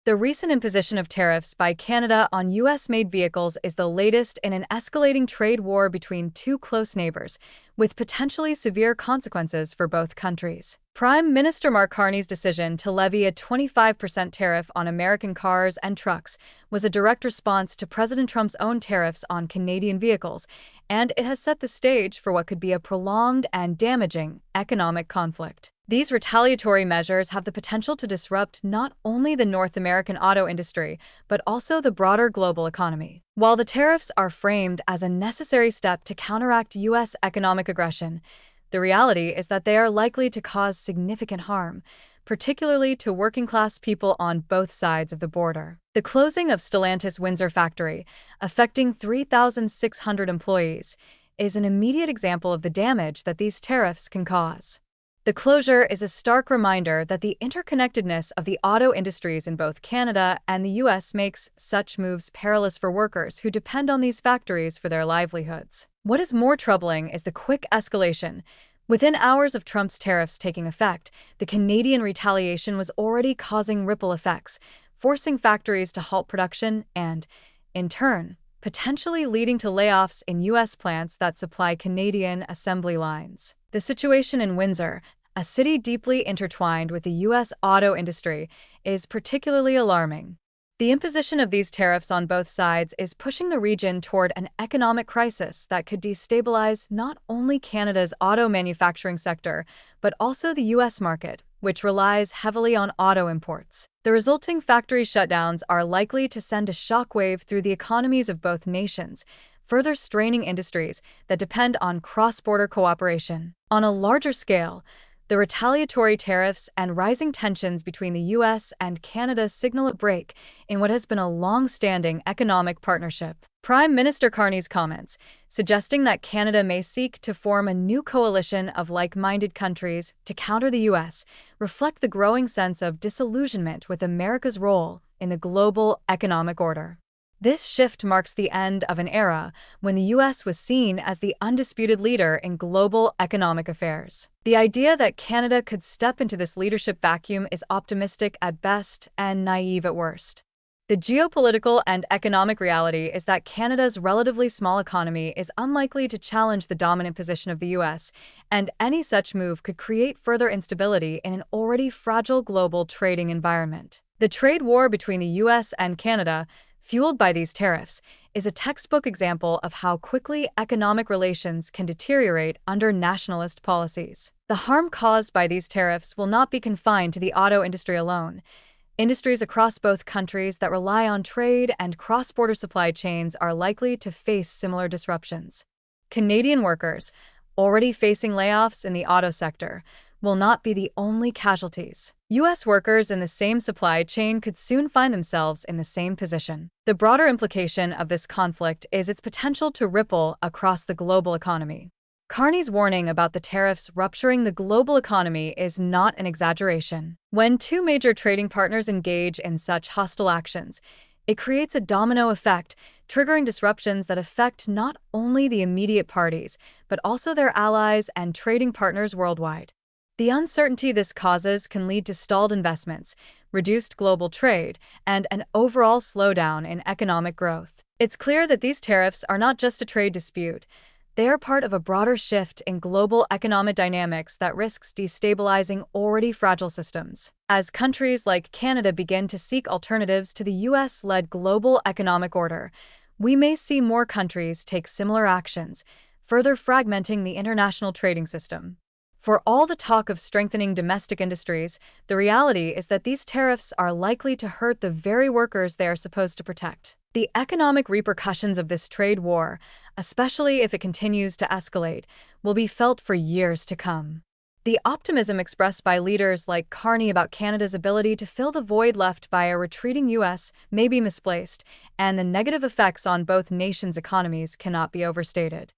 The recent imposition of tariffs by Canada on U.S.-made vehicles is the latest in an escalating trade war between two close neighbors, with potentially severe consequences for both countries. Prime Minister Mark Carney's decision to levy a 25% tariff on American cars and trucks was a direct response to President Trump's own tariffs on Canadian vehicles, and it has set the stage for what could be a prolonged and damaging economic conflict. These retaliatory measures have the potential to disrupt not only the North American auto industry, but also the broader global economy. While the tariffs are framed as a necessary step to counteract U.S. economic aggression, the reality is that they are likely to cause significant harm, particularly to working-class people on both sides of the border. The closing of Stellantis' Windsor factory, affecting 3,600 employees, is an immediate example of the damage that these tariffs can cause. The closure is a stark reminder that the interconnectedness of the auto industries in both Canada and the U.S. makes such moves perilous for workers who depend on these factories for their livelihoods. What is more troubling is the quick escalation. Within hours of Trump's tariffs taking effect, the Canadian retaliation was already causing ripple effects, forcing factories to halt production and, in turn, potentially leading to layoffs in U.S. plants that supply Canadian assembly lines. The situation in Windsor, a city deeply intertwined with the U.S. auto industry, is particularly alarming. The imposition of these tariffs on both sides is pushing the region toward an economic crisis that could destabilize not only Canada's auto manufacturing sector, but also the U.S. market, which relies heavily on auto imports. The resulting factory shutdowns are likely to send a shockwave through the economies of both nations, further straining industries that depend on cross-border cooperation. On a larger scale, the retaliatory tariffs and rising tensions between the U.S. and Canada signal a break in what has been a long-standing economic partnership. Prime Minister Carney's comments, suggesting that Canada may seek to form a new coalition of like-minded countries to counter the U.S., reflect the growing sense of disillusionment with America's role in the global economic order. This shift marks the end of an era when the U.S. was seen as the undisputed leader in global economic affairs. The idea that Canada could step into this leadership vacuum is optimistic at best and naive at worst. The geopolitical and economic reality is that Canada's relatively small economy is unlikely to challenge the dominant position of the U.S., and any such move could create further instability in an already fragile global trading environment. The trade war between the U.S. and Canada, fueled by these tariffs, is a textbook example of how quickly economic relations can deteriorate under nationalist policies. The harm caused by these tariffs will not be confined to the auto industry alone. Industries across both countries that rely on trade and cross-border supply chains are likely to face similar disruptions. Canadian workers, already facing layoffs in the auto sector, will not be the only casualties. U.S. workers in the same supply chain could soon find themselves in the same position. The broader implication of this conflict is its potential to ripple across the global economy. Carney's warning about the tariffs rupturing the global economy is not an exaggeration. When two major trading partners engage in such hostile actions, it creates a domino effect, triggering disruptions that affect not only the immediate parties, but also their allies and trading partners worldwide. The uncertainty this causes can lead to stalled investments, reduced global trade, and an overall slowdown in economic growth. It's clear that these tariffs are not just a trade dispute. They are part of a broader shift in global economic dynamics that risks destabilizing already fragile systems. As countries like Canada begin to seek alternatives to the U.S.-led global economic order, we may see more countries take similar actions, further fragmenting the international trading system. For all the talk of strengthening domestic industries, the reality is that these tariffs are likely to hurt the very workers they are supposed to protect. The economic repercussions of this trade war, especially if it continues to escalate, will be felt for years to come. The optimism expressed by leaders like Carney about Canada's ability to fill the void left by a retreating U.S. may be misplaced, and the negative effects on both nations' economies cannot be overstated.